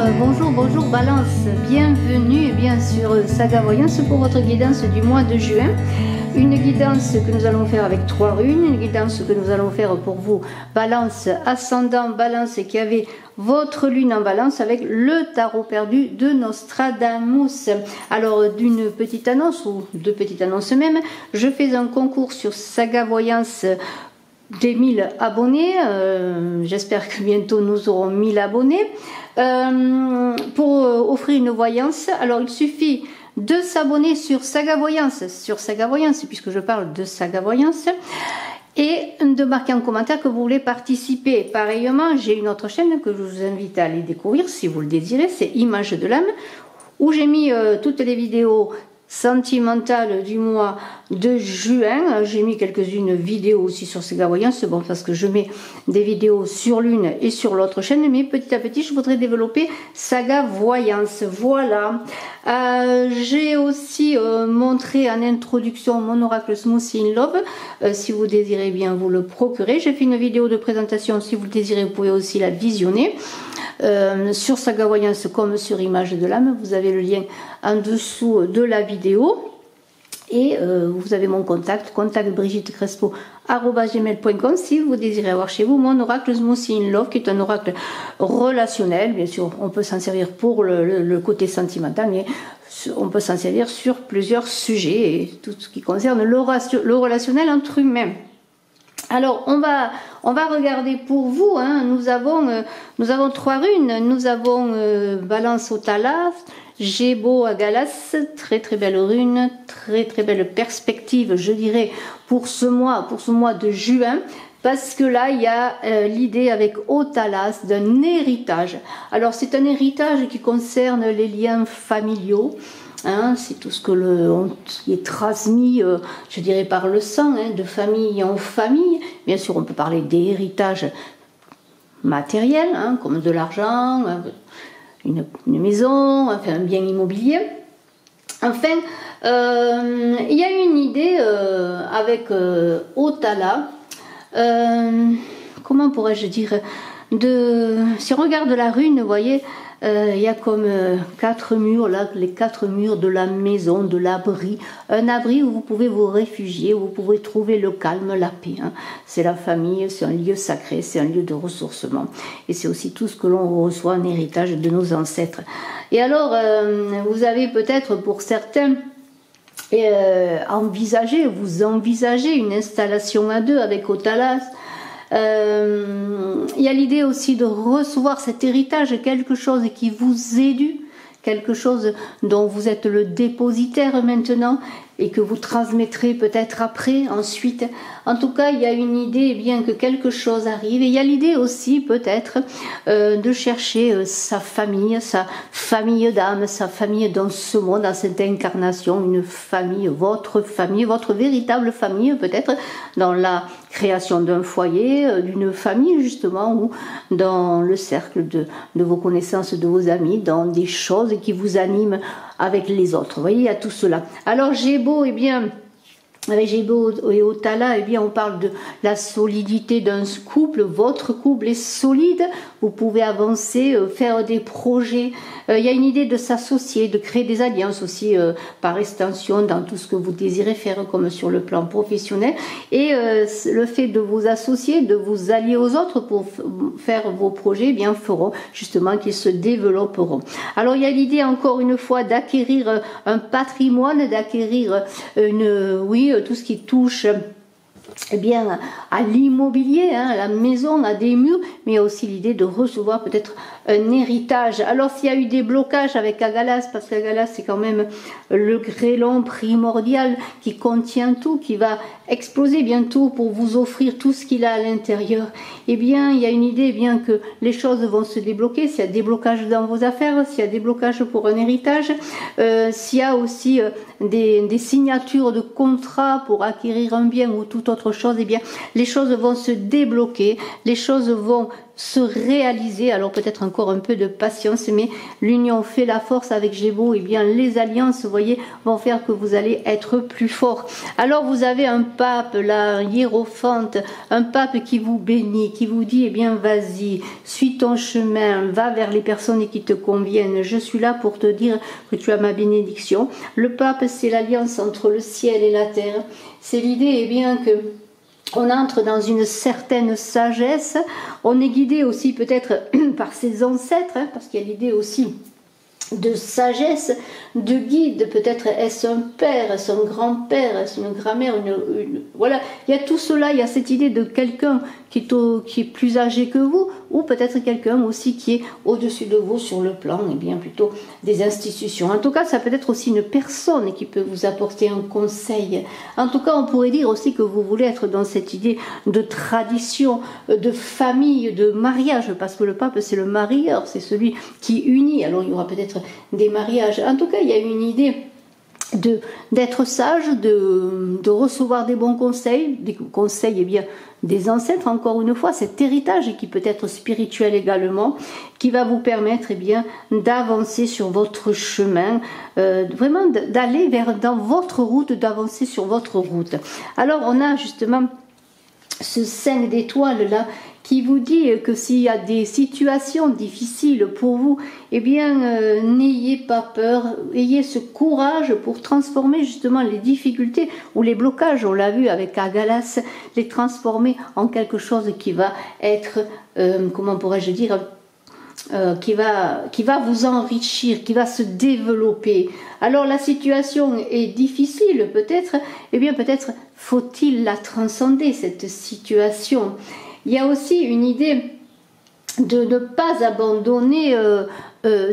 bonjour Balance, bienvenue bien sûr Saga Voyance pour votre guidance du mois de juin. Une guidance que nous allons faire avec 3 runes, une guidance que nous allons faire pour vous Balance, ascendant Balance qui avait votre lune en Balance avec le tarot perdu de Nostradamus. Alors d'une petite annonce ou deux petites annonces même, je fais un concours sur Saga Voyance des 1000 abonnés, j'espère que bientôt nous aurons 1000 abonnés, pour offrir une voyance. Alors il suffit de s'abonner sur Saga Voyance, puisque je parle de Saga Voyance, et de marquer en commentaire que vous voulez participer. Pareillement, j'ai une autre chaîne que je vous invite à aller découvrir si vous le désirez, c'est Image de l'âme, où j'ai mis toutes les vidéos sentimentale du mois de juin. J'ai mis quelques-unes vidéos aussi sur Saga Voyance, bon, parce que je mets des vidéos sur l'une et sur l'autre chaîne, mais petit à petit je voudrais développer Saga Voyance. Voilà. J'ai aussi montré en introduction mon oracle Smoothie in Love, si vous désirez bien vous le procurer. J'ai fait une vidéo de présentation, si vous le désirez vous pouvez aussi la visionner. Sur Saga Voyance comme sur Image de l'âme, vous avez le lien en dessous de la vidéo, et vous avez mon contact brigittecrespo@gmail.com si vous désirez avoir chez vous mon oracle Smoothie in Love, qui est un oracle relationnel. Bien sûr on peut s'en servir pour le côté sentimental, mais on peut s'en servir sur plusieurs sujets, et tout ce qui concerne le relationnel entre humains. Alors on va regarder pour vous, hein. Nous avons 3 runes. Nous avons Balance au Thalas, Gébo à Galas, très belle rune, très belle perspective, je dirais, pour ce mois de juin, parce que là il y a l'idée avec Otalas d'un héritage. Alors c'est un héritage qui concerne les liens familiaux. Hein, c'est tout ce qui est transmis, je dirais, par le sang, hein, de famille en famille. Bien sûr, on peut parler d'héritage matériel, hein, comme de l'argent, une maison, enfin un bien immobilier. Enfin, il y a une idée avec Otala, comment pourrais-je dire, si on regarde la rune, vous voyez, il y a comme 4 murs, là, les 4 murs de la maison, de l'abri, un abri où vous pouvez vous réfugier, où vous pouvez trouver le calme, la paix, hein. C'est la famille, c'est un lieu sacré, c'est un lieu de ressourcement, et c'est aussi tout ce que l'on reçoit en héritage de nos ancêtres. Et alors vous avez peut-être pour certains vous envisagez une installation à 2 avec Otalas. Il y a l'idée aussi de recevoir cet héritage, quelque chose qui vous est dû, quelque chose dont vous êtes le dépositaire maintenant et que vous transmettrez peut-être après, ensuite. En tout cas, il y a une idée, bien que quelque chose arrive. Et il y a l'idée aussi peut-être de chercher sa famille d'âme, sa famille dans ce monde, dans cette incarnation, une famille, votre véritable famille peut-être, dans la création d'un foyer, d'une famille justement, ou dans le cercle de vos connaissances, de vos amis, dans des choses qui vous animent avec les autres. Vous voyez, il y a tout cela. Alors Gébo, eh bien, avec Gébo et Otala, eh bien, on parle de la solidité d'un couple. Votre couple est solide. Vous pouvez avancer, faire des projets. Il y a une idée de s'associer, de créer des alliances aussi, par extension, dans tout ce que vous désirez faire, comme sur le plan professionnel. Et le fait de vous associer, de vous allier aux autres pour faire vos projets, eh bien, feront justement qu'ils se développeront. Alors, il y a l'idée, encore une fois, d'acquérir un patrimoine, d'acquérir tout ce qui touche eh bien, à l'immobilier, hein, à la maison, à des murs, mais il y a aussi l'idée de recevoir peut-être un héritage. Alors s'il y a eu des blocages avec Agalas, parce qu'Agalas c'est quand même le grêlon primordial qui contient tout, qui va exploser bientôt pour vous offrir tout ce qu'il a à l'intérieur, eh bien il y a une idée, bien que les choses vont se débloquer. S'il y a des blocages dans vos affaires, s'il y a des blocages pour un héritage, s'il y a aussi des signatures de contrats pour acquérir un bien ou toute autre chose, eh bien les choses vont se débloquer, les choses vont se réaliser. Alors peut-être encore un peu de patience, mais l'union fait la force avec Gémeaux, et bien les alliances, vous voyez, vont faire que vous allez être plus fort. Alors vous avez un pape là, un hiérophante, un pape qui vous bénit, qui vous dit, eh bien vas-y, suis ton chemin, va vers les personnes qui te conviennent, je suis là pour te dire que tu as ma bénédiction. Le pape, c'est l'alliance entre le ciel et la terre. C'est l'idée, eh bien, que on entre dans une certaine sagesse, on est guidé aussi peut-être par ses ancêtres, hein, parce qu'il y a l'idée aussi de sagesse, de guide, peut-être est-ce un père, est-ce un grand-père, est-ce une grand-mère, voilà, il y a tout cela, il y a cette idée de quelqu'un qui est plus âgé que vous, ou peut-être quelqu'un aussi qui est au-dessus de vous sur le plan, et bien plutôt des institutions. En tout cas, ça peut être aussi une personne qui peut vous apporter un conseil. En tout cas, on pourrait dire aussi que vous voulez être dans cette idée de tradition, de famille, de mariage, parce que le pape, c'est le marieur, c'est celui qui unit. Alors, il y aura peut-être des mariages. En tout cas, il y a une idée d'être sage, de recevoir des bons conseils, des conseils, eh bien, des ancêtres, encore une fois, cet héritage qui peut être spirituel également, qui va vous permettre, eh bien, d'avancer sur votre chemin, vraiment d'aller dans votre route, d'avancer sur votre route. Alors, on a justement ce 5 d'étoiles là, qui vous dit que s'il y a des situations difficiles pour vous, eh bien, n'ayez pas peur, ayez ce courage pour transformer justement les difficultés ou les blocages, on l'a vu avec Agalas, les transformer en quelque chose qui va être, comment pourrais-je dire, qui va vous enrichir, qui va se développer. Alors la situation est difficile peut-être, eh bien peut-être faut-il la transcender, cette situation. Il y a aussi une idée de ne pas abandonner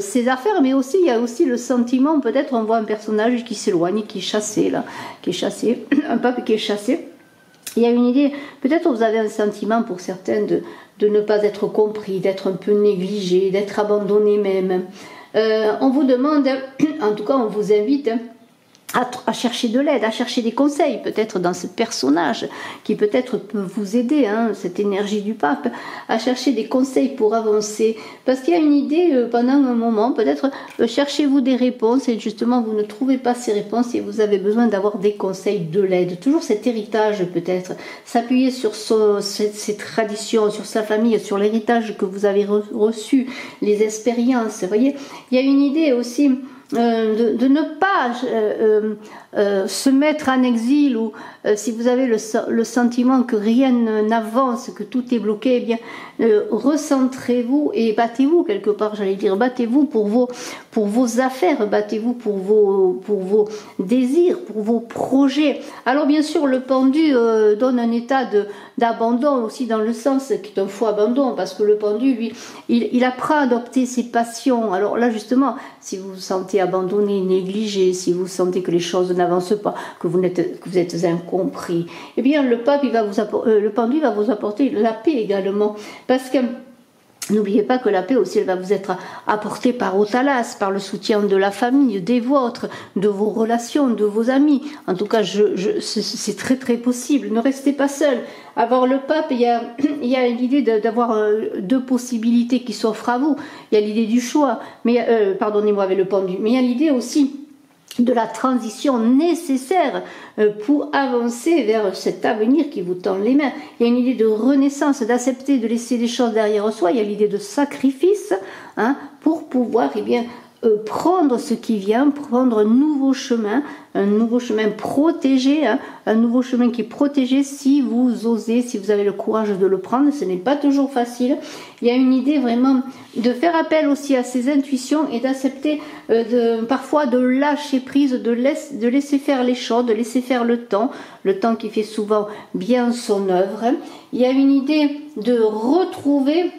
ses affaires, mais aussi il y a aussi le sentiment, peut-être on voit un personnage qui s'éloigne, qui est chassé là, qui est chassé, un pape qui est chassé. Il y a une idée, peut-être vous avez un sentiment pour certains de ne pas être compris, d'être un peu négligé, d'être abandonné même. On vous demande, en tout cas on vous invite à chercher de l'aide, à chercher des conseils, peut-être dans ce personnage qui peut-être peut vous aider, hein, cette énergie du pape, à chercher des conseils pour avancer. Parce qu'il y a une idée pendant un moment, peut-être cherchez-vous des réponses et justement vous ne trouvez pas ces réponses et vous avez besoin d'avoir des conseils, de l'aide. Toujours cet héritage peut-être, s'appuyer sur ses traditions, sur sa famille, sur l'héritage que vous avez reçu, les expériences. Vous voyez, il y a une idée aussi de ne pas se mettre en exil ou si vous avez le sentiment que rien n'avance, que tout est bloqué, eh bien recentrez-vous et battez-vous quelque part, j'allais dire, battez-vous pour vos affaires, battez-vous pour vos désirs, pour vos projets. Alors bien sûr le pendu donne un état d'abandon aussi, dans le sens qui est un faux abandon, parce que le pendu lui il apprend à adopter ses passions. Alors là justement, si vous vous sentez abandonné, négligé, si vous sentez que les choses n'avancent pas, que vous êtes incompris, eh bien le pendu va vous apporter la paix également, parce que n'oubliez pas que la paix aussi, elle va vous être apportée par Otalas, par le soutien de la famille, des vôtres, de vos relations, de vos amis. En tout cas, c'est très très possible. Ne restez pas seul. Avoir le pape, il y a l'idée d'avoir deux possibilités qui s'offrent à vous. Il y a l'idée du choix, mais pardonnez-moi avec le pendu, mais il y a l'idée aussi de la transition nécessaire pour avancer vers cet avenir qui vous tend les mains. Il y a une idée de renaissance, d'accepter, de laisser les choses derrière soi. Il y a l'idée de sacrifice, hein, pour pouvoir prendre ce qui vient, prendre un nouveau chemin protégé, hein, un nouveau chemin qui est protégé si vous osez, si vous avez le courage de le prendre. Ce n'est pas toujours facile. Il y a une idée vraiment de faire appel aussi à ses intuitions et d'accepter parfois de lâcher prise, de laisser faire les choses, de laisser faire le temps qui fait souvent bien son œuvre. Il y a une idée de retrouver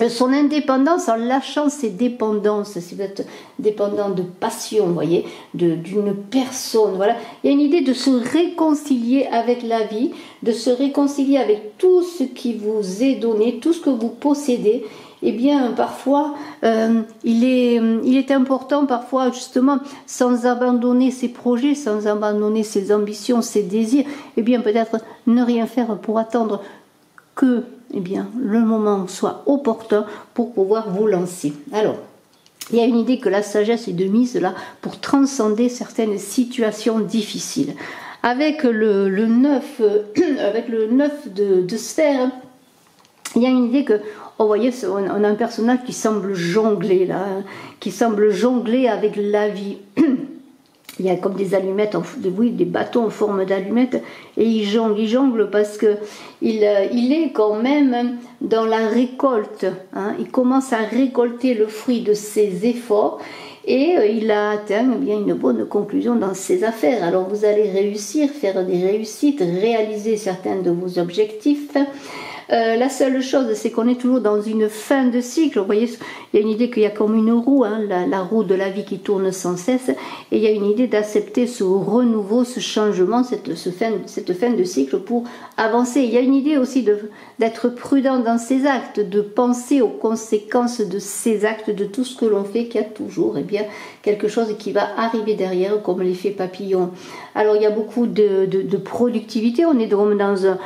son indépendance en lâchant ses dépendances. Si vous êtes dépendant de passion, vous voyez, d'une personne, voilà, il y a une idée de se réconcilier avec la vie, de se réconcilier avec tout ce qui vous est donné, tout ce que vous possédez. Eh bien, parfois, il est important, parfois, justement, sans abandonner ses projets, sans abandonner ses ambitions, ses désirs, eh bien, peut-être ne rien faire pour attendre que eh bien, le moment soit opportun pour pouvoir vous lancer. Alors, il y a une idée que la sagesse est de mise là pour transcender certaines situations difficiles. Avec le 9, avec le 9 de sphère, il y a une idée que, oh, vous voyez, on a un personnage qui semble jongler là, hein, qui semble jongler avec la vie. Il y a comme des allumettes, oui, des bâtons en forme d'allumettes, et il jongle parce que il est quand même dans la récolte. Hein, il commence à récolter le fruit de ses efforts, et il a atteint bien une bonne conclusion dans ses affaires. Alors vous allez réussir, faire des réussites, réaliser certains de vos objectifs. La seule chose, c'est qu'on est toujours dans une fin de cycle. Vous voyez, il y a une idée qu'il y a comme une roue, hein, la roue de la vie qui tourne sans cesse, et il y a une idée d'accepter ce renouveau, ce changement, cette fin de cycle pour avancer. Il y a une idée aussi d'être prudent dans ses actes, de penser aux conséquences de ses actes, de tout ce que l'on fait, qu'il y a toujours quelque chose qui va arriver derrière, comme l'effet papillon. Alors il y a beaucoup de productivité, on est comme dans un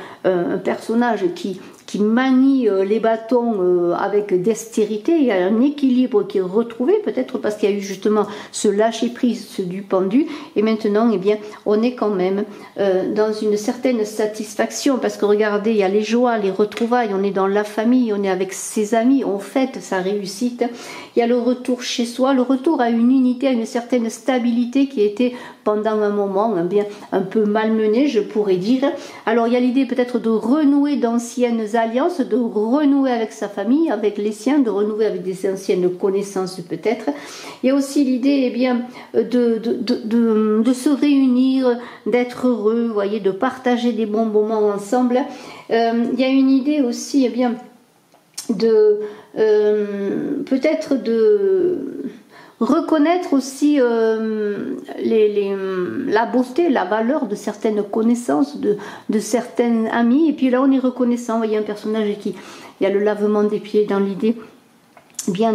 personnage qui manie les bâtons avec dextérité. Il y a un équilibre qui est retrouvé, peut-être parce qu'il y a eu justement ce lâcher-prise du pendu, et maintenant, eh bien, on est quand même dans une certaine satisfaction, parce que regardez, il y a les joies, les retrouvailles, on est dans la famille, on est avec ses amis, on fête sa réussite. Il y a le retour chez soi, le retour à une unité, à une certaine stabilité qui était pendant un moment un peu malmenée, je pourrais dire. Alors il y a l'idée peut-être de renouer d'anciennes alliances, de renouer avec sa famille, avec les siens, de renouer avec des anciennes connaissances peut-être. Il y a aussi l'idée eh bien, de se réunir, d'être heureux, vous voyez, de partager des bons moments ensemble. Il y a une idée aussi eh bien, peut-être de reconnaître aussi la beauté, la valeur de certaines connaissances, de certains amis. Et puis là, on est reconnaissant. Vous voyez un personnage il y a le lavement des pieds dans l'idée bien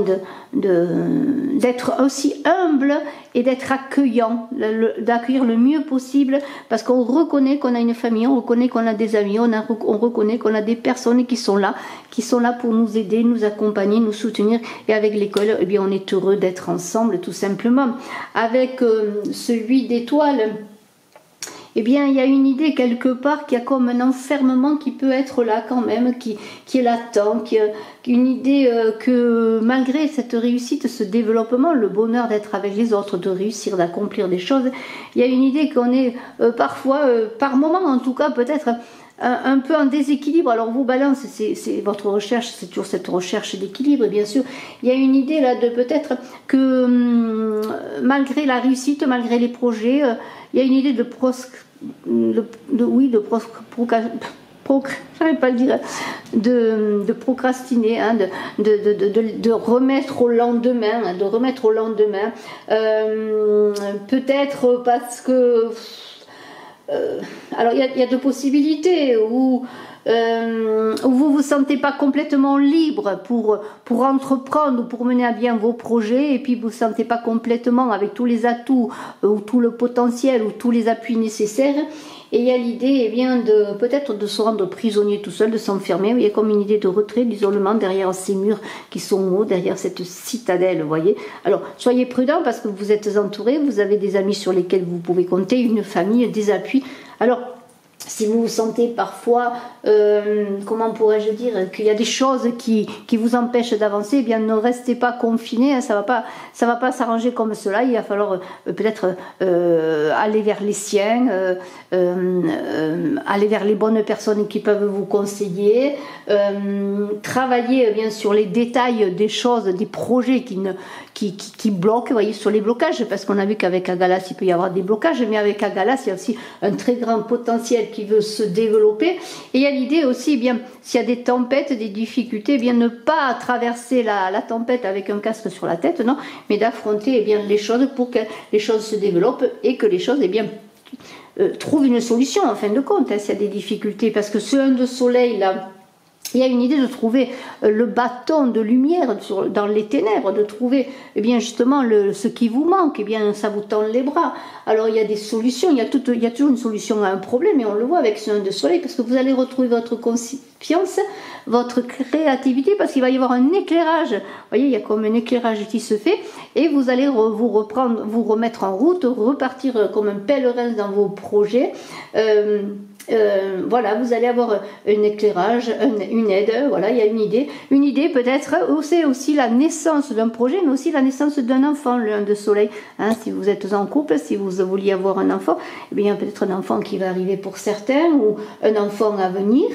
d'être aussi humble et d'être accueillant, d'accueillir le mieux possible, parce qu'on reconnaît qu'on a une famille, on reconnaît qu'on a des amis, on reconnaît qu'on a des personnes qui sont là pour nous aider, nous accompagner, nous soutenir. Et avec l'école, eh bien, on est heureux d'être ensemble, tout simplement. Avec celui d'étoiles, eh bien, il y a une idée quelque part qui a comme un enfermement qui peut être là quand même, qui est latent, une idée que malgré cette réussite, ce développement, le bonheur d'être avec les autres, de réussir, d'accomplir des choses, il y a une idée qu'on est parfois, par moment en tout cas, peut-être un peu en déséquilibre. Alors vous, Balance, c'est votre recherche, c'est toujours cette recherche d'équilibre, et bien sûr, il y a une idée là de peut-être que malgré la réussite, malgré les projets, il y a une idée de procrastiner, hein, de remettre au lendemain, peut-être parce que alors il y a deux possibilités où vous vous sentez pas complètement libre pour entreprendre ou pour mener à bien vos projets, et puis vous vous sentez pas complètement avec tous les atouts ou tout le potentiel ou tous les appuis nécessaires. Et il y a l'idée peut-être de se rendre prisonnier tout seul, de s'enfermer. Il y a comme une idée de retrait, d'isolement derrière ces murs qui sont hauts, derrière cette citadelle, vous voyez. Alors, soyez prudents parce que vous êtes entourés, vous avez des amis sur lesquels vous pouvez compter, une famille, des appuis. Alors, si vous vous sentez parfois, comment pourrais-je dire, qu'il y a des choses qui vous empêchent d'avancer, eh bien ne restez pas confinés, hein, ça va pas s'arranger comme cela. Il va falloir peut-être aller vers les siens, aller vers les bonnes personnes qui peuvent vous conseiller, travailler bien sur les détails des choses, des projets qui bloquent, vous voyez, sur les blocages, parce qu'on a vu qu'avec Agalas il peut y avoir des blocages, mais avec Agalas il y a aussi un très grand potentiel qui veut se développer. Et il y a l'idée aussi, eh bien, s'il y a des tempêtes, des difficultés, eh bien, ne pas traverser la tempête avec un casque sur la tête, non, mais d'affronter eh bien, les choses pour que les choses se développent et que les choses eh bien, trouvent une solution en fin de compte, hein, s'il y a des difficultés, parce que ce 1 de soleil là, Il y a une idée de trouver le bâton de lumière dans les ténèbres, de trouver eh bien justement ce qui vous manque, eh bien ça vous tend les bras. Alors il y a des solutions, il y a toujours une solution à un problème, et on le voit avec ce 1 de soleil, parce que vous allez retrouver votre confiance, votre créativité, parce qu'il va y avoir un éclairage. Vous voyez, il y a comme un éclairage qui se fait, et vous allez vous remettre en route, repartir comme un pèlerin dans vos projets. Voilà, vous allez avoir un éclairage, une aide, voilà, il y a une idée peut-être, c'est aussi la naissance d'un projet, mais aussi la naissance d'un enfant, le 1 de soleil, hein, si vous êtes en couple, si vous vouliez avoir un enfant, eh bien peut-être un enfant qui va arriver pour certains, ou un enfant à venir.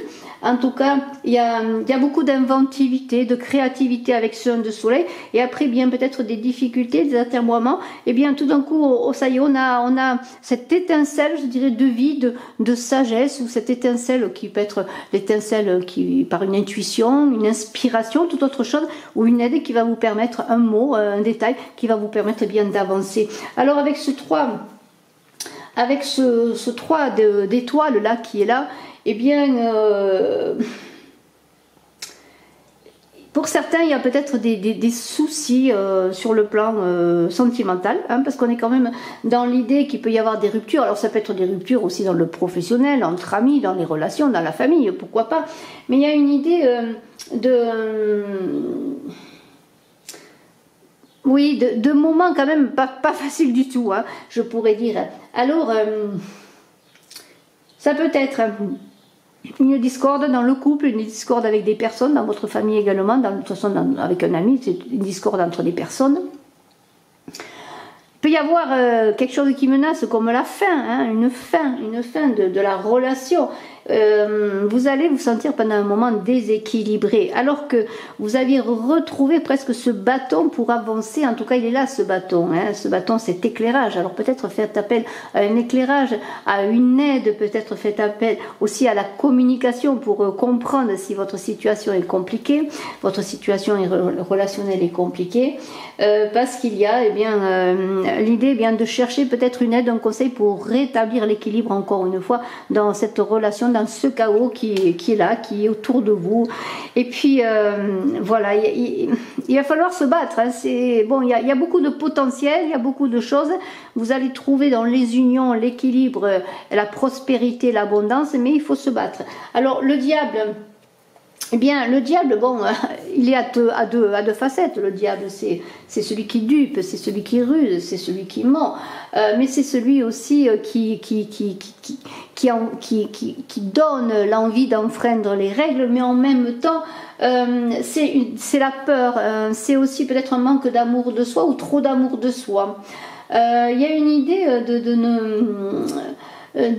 En tout cas, il y a beaucoup d'inventivité, de créativité avec ce 1 de soleil, et après, bien peut-être des difficultés, des atermoiements, et bien tout d'un coup, ça y est, on a cette étincelle, je dirais, de vie, de sagesse, ou cette étincelle qui peut être l'étincelle qui par une intuition, une inspiration, toute autre chose, ou une aide qui va vous permettre, un mot, un détail, qui va vous permettre bien d'avancer. Alors avec ce 3 d'étoiles là qui est là, eh bien, pour certains, il y a peut-être des soucis sur le plan sentimental, hein, parce qu'on est quand même dans l'idée qu'il peut y avoir des ruptures. Alors ça peut être des ruptures aussi dans le professionnel, entre amis, dans les relations, dans la famille, pourquoi pas. Mais il y a une idée de moments quand même pas faciles du tout, hein, je pourrais dire. Alors, ça peut être une discorde dans le couple, une discorde avec des personnes, dans votre famille également, de toute façon avec un ami, c'est une discorde entre des personnes. Il peut y avoir quelque chose qui menace comme la fin, hein, une fin de la relation. Vous allez vous sentir pendant un moment déséquilibré, alors que vous aviez retrouvé presque ce bâton pour avancer. En tout cas, il est là, ce bâton, hein, ce bâton, cet éclairage. Alors peut-être faites appel à un éclairage, à une aide, peut-être faites appel aussi à la communication pour comprendre si votre situation est compliquée, votre situation relationnelle est compliquée, parce qu'il y a l'idée de chercher peut-être une aide, un conseil pour rétablir l'équilibre encore une fois dans cette relation, dans ce chaos qui est là, qui est autour de vous. Et puis voilà, il va falloir se battre, hein. Il y a beaucoup de potentiel, il y a beaucoup de choses. Vous allez trouver dans les unions l'équilibre, la prospérité, l'abondance, mais il faut se battre. Alors le diable, eh bien, le diable, il est à deux facettes. Le diable, c'est celui qui dupe, c'est celui qui ruse, c'est celui qui ment, mais c'est celui aussi qui donne l'envie d'enfreindre les règles, mais en même temps, c'est la peur, c'est aussi peut-être un manque d'amour de soi ou trop d'amour de soi. Il y a une idée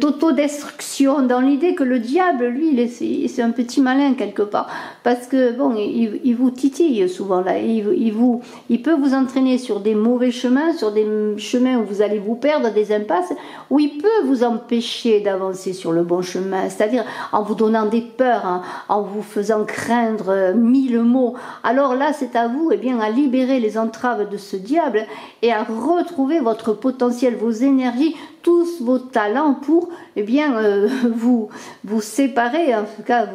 d'autodestruction, dans l'idée que le diable, lui, c'est un petit malin quelque part, parce que il vous titille souvent là, il peut vous entraîner sur des mauvais chemins, sur des chemins où vous allez vous perdre, des impasses, où il peut vous empêcher d'avancer sur le bon chemin, c'est-à-dire en vous donnant des peurs, hein, en vous faisant craindre 1000 maux. Alors là, c'est à vous à libérer les entraves de ce diable et à retrouver votre potentiel, vos énergies, tous vos talents pour vous séparer, en tout cas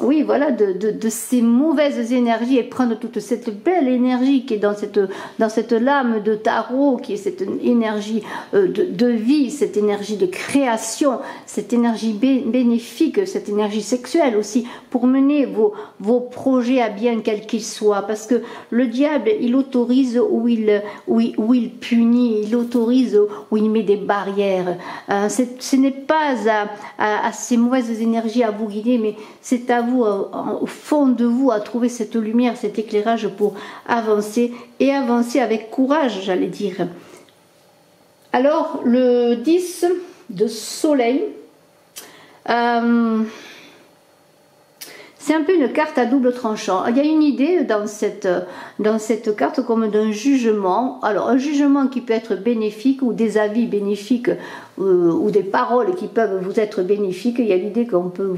de ces mauvaises énergies, et prendre toute cette belle énergie qui est dans cette lame de tarot, qui est cette énergie de vie, cette énergie de création, cette énergie bénéfique, cette énergie sexuelle aussi, pour mener vos projets à bien, quels qu'ils soient, parce que le diable, il autorise où il punit, il autorise où il met des barrières. Ce n'est pas à ces mauvaises énergies à vous guider, mais c'est à vous, au fond de vous, à trouver cette lumière, cet éclairage pour avancer, et avancer avec courage, j'allais dire. Alors, le 10 de soleil, c'est un peu une carte à double tranchant. Il y a une idée dans cette carte comme d'un jugement. Alors un jugement qui peut être bénéfique, ou des avis bénéfiques, ou des paroles qui peuvent vous être bénéfiques. Il y a l'idée qu'on peut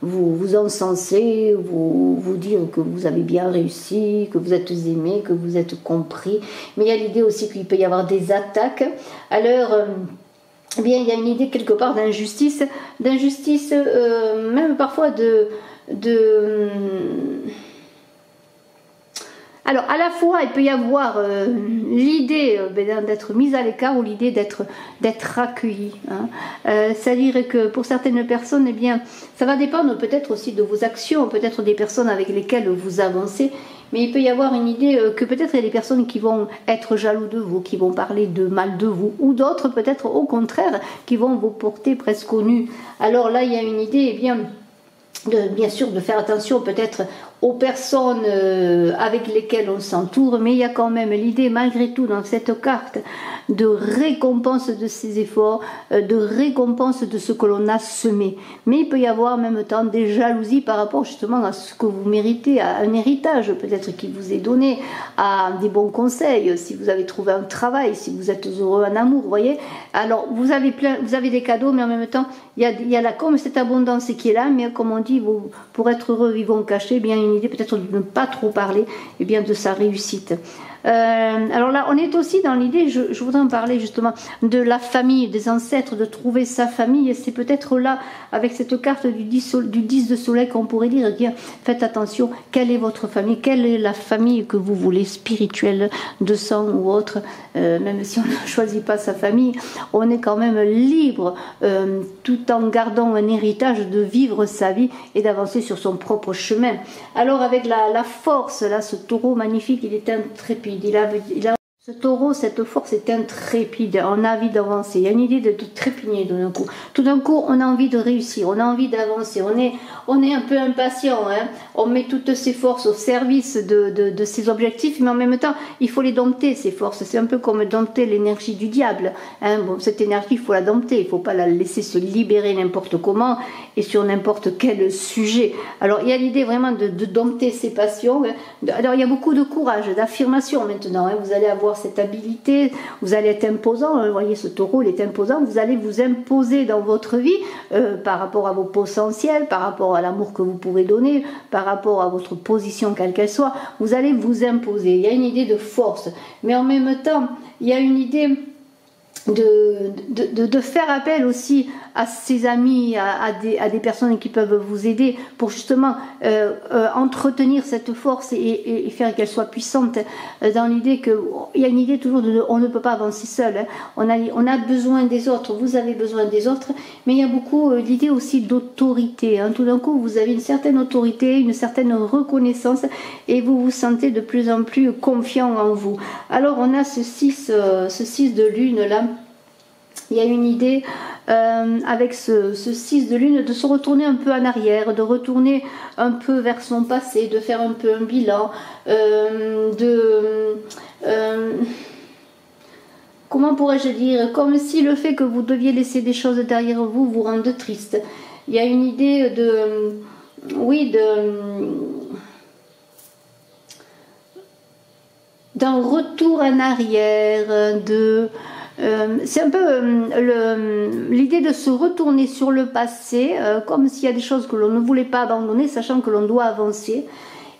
vous encenser, vous dire que vous avez bien réussi, que vous êtes aimé, que vous êtes compris. Mais il y a l'idée aussi qu'il peut y avoir des attaques. Alors il y a une idée quelque part d'injustice, même parfois Alors, à la fois, il peut y avoir l'idée d'être mise à l'écart ou l'idée d'être accueilli. Hein. C'est-à-dire que pour certaines personnes, eh bien, ça va dépendre peut-être aussi de vos actions, peut-être des personnes avec lesquelles vous avancez, mais il peut y avoir une idée que peut-être il y a des personnes qui vont être jaloux de vous, qui vont parler de mal de vous, ou d'autres peut-être au contraire, qui vont vous porter presque au nu. Alors là, il y a une idée, eh bien sûr, de faire attention peut-être aux personnes avec lesquelles on s'entoure, mais il y a quand même l'idée malgré tout dans cette carte de récompense de ses efforts, de récompense de ce que l'on a semé. Mais il peut y avoir en même temps des jalousies par rapport justement à ce que vous méritez, à un héritage peut-être qui vous est donné, à des bons conseils, si vous avez trouvé un travail, si vous êtes heureux en amour, vous voyez. Alors vous avez des cadeaux, mais en même temps il y a là comme cette abondance qui est là, mais comme on dit, pour être heureux, vivons cachés, bien une idée peut-être de ne pas trop parler, et bien de sa réussite. Alors là, on est aussi dans l'idée, je voudrais en parler justement, de la famille, des ancêtres, de trouver sa famille. Et c'est peut-être là, avec cette carte du 10 de soleil, qu'on pourrait dire, eh bien, faites attention, quelle est votre famille, quelle est la famille que vous voulez, spirituelle, de sang ou autre. Même si on ne choisit pas sa famille, on est quand même libre, tout en gardant un héritage, de vivre sa vie et d'avancer sur son propre chemin. Alors avec la force, là, ce taureau magnifique, il est intrépide. Ce taureau, cette force est intrépide, on a envie d'avancer, il y a une idée de trépigner d'un coup. Tout d'un coup, on a envie de réussir, on a envie d'avancer, on est un peu impatient, hein. On met toutes ses forces au service de ses objectifs, mais en même temps, il faut les dompter, ces forces. C'est un peu comme dompter l'énergie du diable. Hein. Bon, cette énergie, il faut la dompter, il ne faut pas la laisser se libérer n'importe comment et sur n'importe quel sujet. Alors, il y a l'idée vraiment de dompter ses passions. Hein. Alors, il y a beaucoup de courage, d'affirmation maintenant. Hein. Vous allez avoir cette habilité, vous allez être imposant, vous voyez ce taureau il est imposant, vous allez vous imposer dans votre vie par rapport à vos potentiels, par rapport à l'amour que vous pouvez donner, par rapport à votre position quelle qu'elle soit, vous allez vous imposer, il y a une idée de force, mais en même temps il y a une idée de faire appel aussi à ses amis, à des personnes qui peuvent vous aider pour justement entretenir cette force et faire qu'elle soit puissante, dans l'idée qu'il y a une idée toujours on ne peut pas avancer seul, hein. On a besoin des autres, vous avez besoin des autres, mais il y a beaucoup l'idée aussi d'autorité, hein. Tout d'un coup vous avez une certaine autorité, une certaine reconnaissance et vous vous sentez de plus en plus confiant en vous. Alors on a ce 6 de lune là. Il y a une idée avec ce 6 de lune de se retourner un peu en arrière, de retourner un peu vers son passé, de faire un peu un bilan, comment pourrais-je dire, comme si le fait que vous deviez laisser des choses derrière vous vous rende triste. Il y a une idée d'un retour en arrière, c'est un peu l'idée de se retourner sur le passé, comme s'il y a des choses que l'on ne voulait pas abandonner, sachant que l'on doit avancer.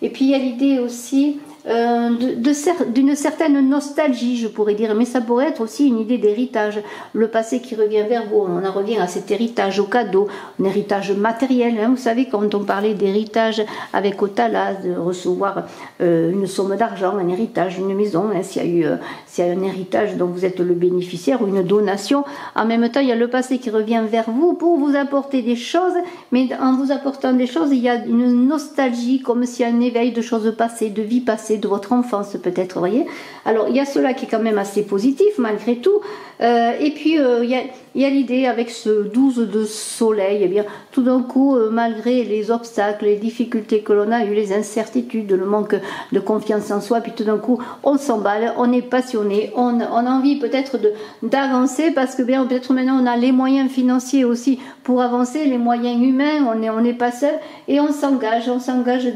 Et puis il y a l'idée aussi d'une certaine nostalgie, je pourrais dire, mais ça pourrait être aussi une idée d'héritage. Le passé qui revient vers vous, on en revient à cet héritage, au cadeau, un héritage matériel. Hein. Vous savez, quand on parlait d'héritage avec Otala, de recevoir une somme d'argent, un héritage, une maison, hein, s'il y a un héritage dont vous êtes le bénéficiaire ou une donation, en même temps, il y a le passé qui revient vers vous pour vous apporter des choses, mais en vous apportant des choses, il y a une nostalgie, comme s'il y a un éveil de choses passées, de vie passée, de votre enfance peut-être, vous voyez. Alors il y a cela qui est quand même assez positif malgré tout, et puis il y a l'idée avec ce 12 de soleil, eh bien tout d'un coup, malgré les obstacles, les difficultés que l'on a eu, les incertitudes, le manque de confiance en soi, puis tout d'un coup on s'emballe, on est passionné, on a envie peut-être d'avancer parce que bien peut-être maintenant on a les moyens financiers aussi pour avancer, les moyens humains, on n'est pas seul et on s'engage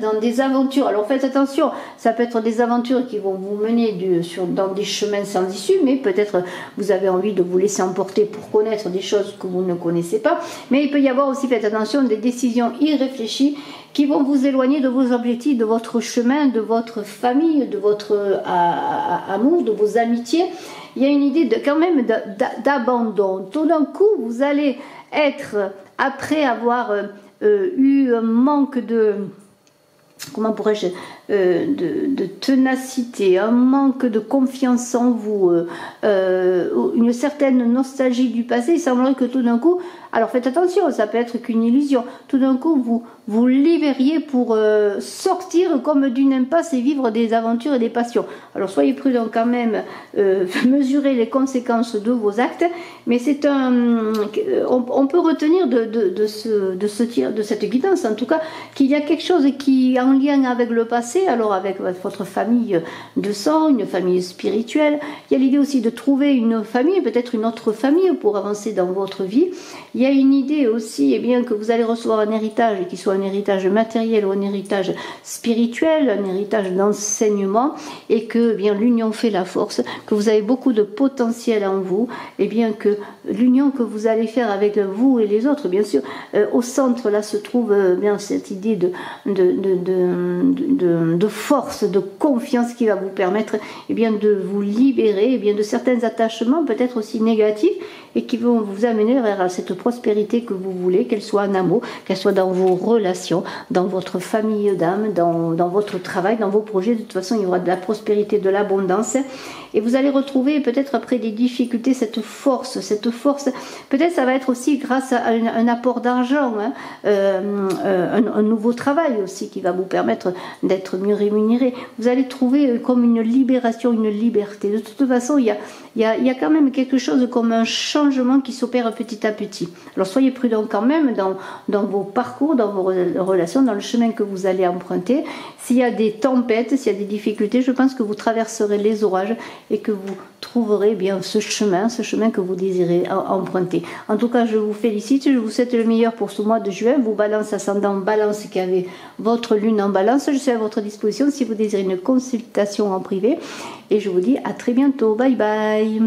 dans des aventures. Alors faites attention, ça peut être des aventures qui vont vous mener dans des chemins sans issue, mais peut-être vous avez envie de vous laisser emporter pour connaître des choses que vous ne connaissez pas, mais il peut y avoir aussi, faites attention, des décisions irréfléchies qui vont vous éloigner de vos objectifs, de votre chemin, de votre famille, de votre amour, de vos amitiés. Il y a une idée quand même d'abandon. Tout d'un coup, vous allez être, après avoir eu un manque de, comment pourrais-je, de ténacité, un manque de confiance en vous, une certaine nostalgie du passé, il semblerait que tout d'un coup, alors faites attention, ça peut être qu'une illusion, tout d'un coup vous libériez pour sortir comme d'une impasse et vivre des aventures et des passions. Alors soyez prudents quand même, mesurez les conséquences de vos actes, mais c'est on peut retenir de cette guidance en tout cas, qu'il y a quelque chose qui est en lien avec le passé, alors avec votre famille de sang, une famille spirituelle. Il y a l'idée aussi de trouver une famille, peut-être une autre famille pour avancer dans votre vie. Il y a une idée aussi, eh bien, que vous allez recevoir un héritage, qu'il soit un héritage matériel ou un héritage spirituel, un héritage d'enseignement, et que, eh bien, l'union fait la force, que vous avez beaucoup de potentiel en vous, et bien que l'union que vous allez faire avec vous et les autres, bien sûr, au centre là se trouve bien cette idée de force, de confiance qui va vous permettre eh bien, de vous libérer eh bien, de certains attachements peut-être aussi négatifs et qui vont vous amener vers cette prospérité que vous voulez, qu'elle soit en amour, qu'elle soit dans vos relations, dans votre famille d'âme, dans votre travail, dans vos projets. De toute façon, il y aura de la prospérité, de l'abondance. Et vous allez retrouver peut-être après des difficultés cette force, peut-être ça va être aussi grâce à un apport d'argent, hein, un nouveau travail aussi qui va vous permettre d'être mieux rémunéré. Vous allez trouver comme une libération, une liberté. De toute façon, il y a quand même quelque chose comme un changement qui s'opère petit à petit. Alors soyez prudents quand même dans vos parcours, dans vos relations, dans le chemin que vous allez emprunter. S'il y a des tempêtes, s'il y a des difficultés, je pense que vous traverserez les orages et que vous trouverez bien ce chemin que vous désirez emprunter. En tout cas, je vous félicite, je vous souhaite le meilleur pour ce mois de juin. Vous Balance ascendant Balance qui avez votre lune en Balance, je suis à votre disposition si vous désirez une consultation en privé. Et je vous dis à très bientôt. Bye bye.